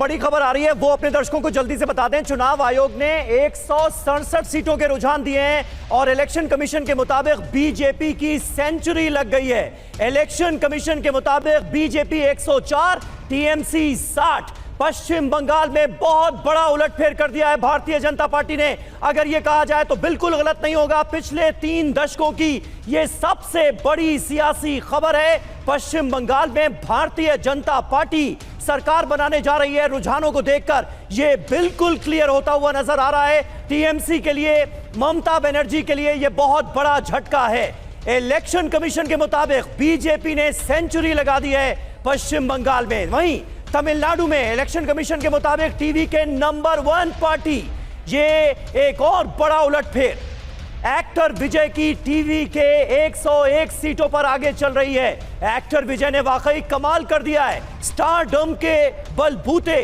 बड़ी खबर आ रही है, वो अपने दर्शकों को जल्दी से बता दें। चुनाव आयोग ने 167 सीटों के रुझान दिए हैं और इलेक्शन कमीशन के मुताबिक बीजेपी की सेंचुरी लग गई है। इलेक्शन कमीशन के मुताबिक बीजेपी 104, टीएमसी 60। पश्चिम बंगाल में बहुत बड़ा उलटफेर कर दिया है भारतीय जनता पार्टी ने। अगर यह कहा जाए तो बिल्कुल गलत नहीं होगा, पिछले 3 दशकों की यह सबसे बड़ी सियासी खबर है। पश्चिम बंगाल में भारतीय जनता पार्टी सरकार बनाने जा रही है। रुझानों को देखकर यह बिल्कुल क्लियर होता हुआ नजर आ रहा है। टीएमसी के लिए, ममता बनर्जी के लिए यह बहुत बड़ा झटका है। इलेक्शन कमीशन के मुताबिक बीजेपी ने सेंचुरी लगा दी है पश्चिम बंगाल में। वहीं तमिलनाडु में इलेक्शन कमीशन के मुताबिक टीवी के नंबर 1 पार्टी, ये एक और बड़ा उलटफेर। एक्टर विजय की टीवी के 101 सीटों पर आगे चल रही है। एक्टर विजय ने वाकई कमाल कर दिया है। स्टारडम के बलबूते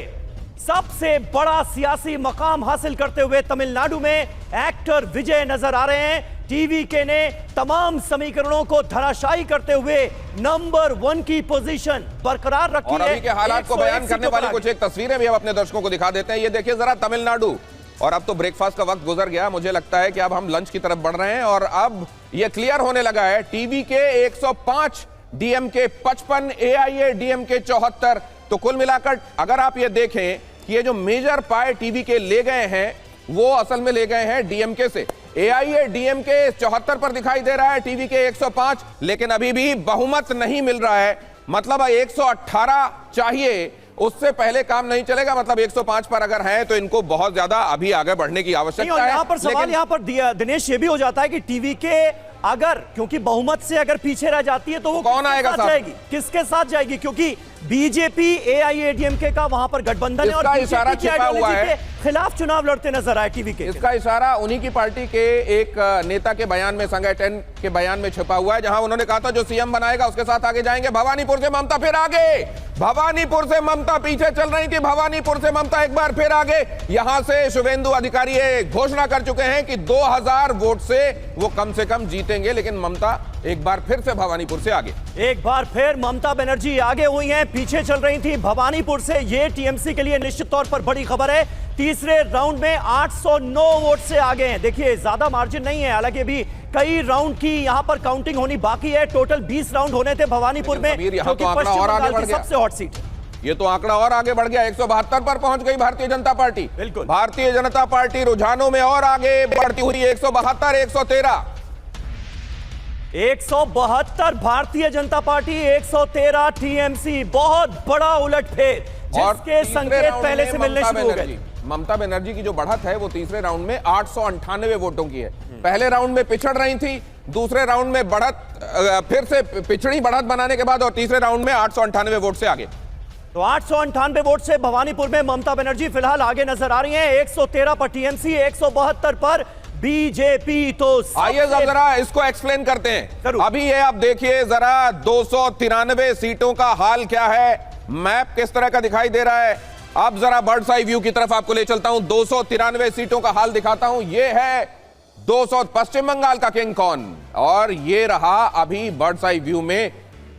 सबसे बड़ा सियासी मकाम हासिल करते हुए तमिलनाडु में एक्टर विजय नजर आ रहे हैं। टीवी के ने तमाम समीकरणों को धराशायी करते हुए नंबर 1 की पोजीशन बरकरार रखी है। और अभी के हालात को बयान करने वाली कुछ एक तस्वीरें भी हम अपने दर्शकों को दिखा देते हैं। ये देखिए जरा तमिलनाडु। और अब तो ब्रेकफास्ट का वक्त गुजर गया, मुझे लगता है कि अब हम लंच की तरफ बढ़ रहे हैं और अब ये क्लियर होने लगा है। टीवी के 105, डीएमके 55, एआईएडीएमके 74। तो कुल मिलाकर अगर आप ये देखें कि ये जो मेजर पाए टीवी के ले गए हैं वो असल में ले गए हैं डीएमके से। एआईएडीएमके 74 पर दिखाई दे रहा है, टीवी के 105, लेकिन अभी भी बहुमत नहीं मिल रहा है। मतलब 118 चाहिए, उससे पहले काम नहीं चलेगा। मतलब 105 पर अगर है तो इनको बहुत ज्यादा अभी आगे बढ़ने की आवश्यकता है। यहां पर सवाल यहां पर दिनेश ये भी हो जाता है कि टीवी के अगर, क्योंकि बहुमत से अगर पीछे रह जाती है तो वो कौन आएगा साथ जाएगी, किसके साथ जाएगी? क्योंकि बीजेपी एआईएडीएमके का वहां पर गठबंधन है और इशारा छिपा हुआ है, खिलाफ चुनाव लड़ते नजर आए टीवी के। इसका इशारा उन्हीं की पार्टी के एक नेता के बयान में, संगठन के बयान में छुपा हुआ है, जहां उन्होंने कहा था जो सीएम बनाएगा उसके साथ आगे जाएंगे। भवानीपुर से ममता फिर आगे, भवानीपुर से ममता पीछे चल रही थी, भवानीपुर से ममता एक बार फिर आगे। यहां से शुभेंदु अधिकारी घोषणा कर चुके हैं कि 2000 वोट से वो कम से कम जीतेंगे, लेकिन ममता एक बार फिर से भवानीपुर से आगे। एक बार फिर ममता बनर्जी आगे हुई हैं, पीछे चल रही थी भवानीपुर से। ये टीएमसी के लिए निश्चित तौर पर बड़ी खबर है। तीसरे राउंड में 809 वोट से आगे हैं। देखिए ज्यादा मार्जिन नहीं है, हालांकि भी कई राउंड की यहां पर काउंटिंग होनी बाकी है। टोटल 20 राउंड होने थे भवानीपुर में, जो कि पश्चिम बंगाल की सबसे हॉट सीट है। ये तो आंकड़ा और आगे बढ़ गया, 172 पर पहुंच गई भारतीय जनता पार्टी। बिल्कुल, भारतीय जनता पार्टी रुझानों में और आगे बढ़ती हुई 172, 113, 172 भारतीय जनता पार्टी, 113 टीएमसी। बहुत बड़ा उलटफेर जिसके संकेत पहले से मिलने शुरू हो गए। ममता बनर्जी की जो बढ़त है वो तीसरे राउंड में 898 वोटों की है। पहले राउंड में पिछड़ रही थी, दूसरे राउंड में बढ़त, फिर से पिछड़ी बढ़त बनाने के बाद और तीसरे राउंड में 898 वोट से आगे। तो 898 वोट से भवानीपुर में ममता बनर्जी फिलहाल आगे नजर आ रही हैं। 113 पर टीएमसी, 172 पर बीजेपी। तो आइए जरा इसको एक्सप्लेन करते हैं। अभी ये आप देखिए जरा 293 सीटों का हाल क्या है, मैप किस तरह का दिखाई दे रहा है। अब जरा बर्ड्स आई व्यू की तरफ आपको ले चलता हूं, 293 सीटों का हाल दिखाता हूं। ये है 200 पश्चिम बंगाल का किंग कौन, और ये रहा अभी बर्ड्स आई व्यू में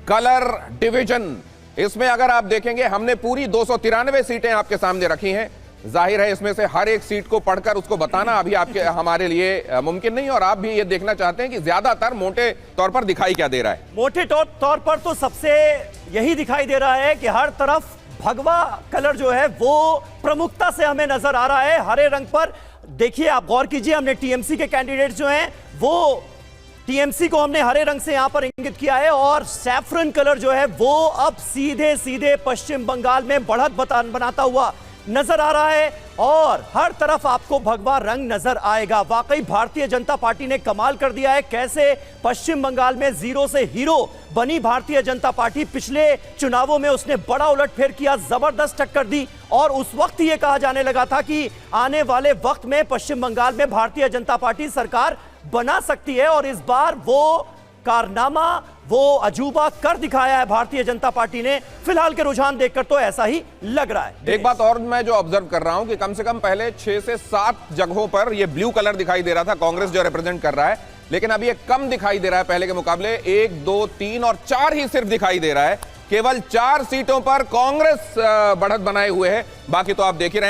कलर डिवीजन। इसमें अगर आप देखेंगे हमने पूरी 293 सीटें आपके सामने रखी हैं। जाहिर है इसमें से हर एक सीट को पढ़कर उसको बताना अभी आपके हमारे लिए मुमकिन नहीं, और आप भी ये देखना चाहते हैं कि ज्यादातर मोटे तौर पर दिखाई क्या दे रहा है। मोटे तौर पर तो सबसे यही दिखाई दे रहा है कि हर तरफ भगवा कलर जो है वो प्रमुखता से हमें नजर आ रहा है, हरे रंग पर। देखिए आप गौर कीजिए, हमने टीएमसी के कैंडिडेट जो हैं वो टीएमसी को हमने हरे रंग से यहां पर इंगित किया है, और सैफरन कलर जो है वो अब सीधे सीधे पश्चिम बंगाल में बढ़त बनाता हुआ नजर आ रहा है, और हर तरफ आपको भगवा रंग नजर आएगा। वाकई भारतीय जनता पार्टी ने कमाल कर दिया है। कैसे पश्चिम बंगाल में जीरो से हीरो बनी भारतीय जनता पार्टी। पिछले चुनावों में उसने बड़ा उलटफेर किया, जबरदस्त टक्कर दी, और उस वक्त यह कहा जाने लगा था कि आने वाले वक्त में पश्चिम बंगाल में भारतीय जनता पार्टी सरकार बना सकती है, और इस बार वो कारनामा, वो अजूबा कर दिखाया है भारतीय जनता पार्टी ने। फिलहाल के रुझान देखकर तो ऐसा ही लग रहा है। एक बात और मैं जो ऑब्जर्व कर रहा हूं कि कम से कम पहले 6 से 7 जगहों पर ये ब्लू कलर दिखाई दे रहा था, कांग्रेस जो रिप्रेजेंट कर रहा है, लेकिन अब ये कम दिखाई दे रहा है पहले के मुकाबले। 1, 2, 3 और 4 ही सिर्फ दिखाई दे रहा है। केवल 4 सीटों पर कांग्रेस बढ़त बनाए हुए है, बाकी तो आप देख ही रहे हैं।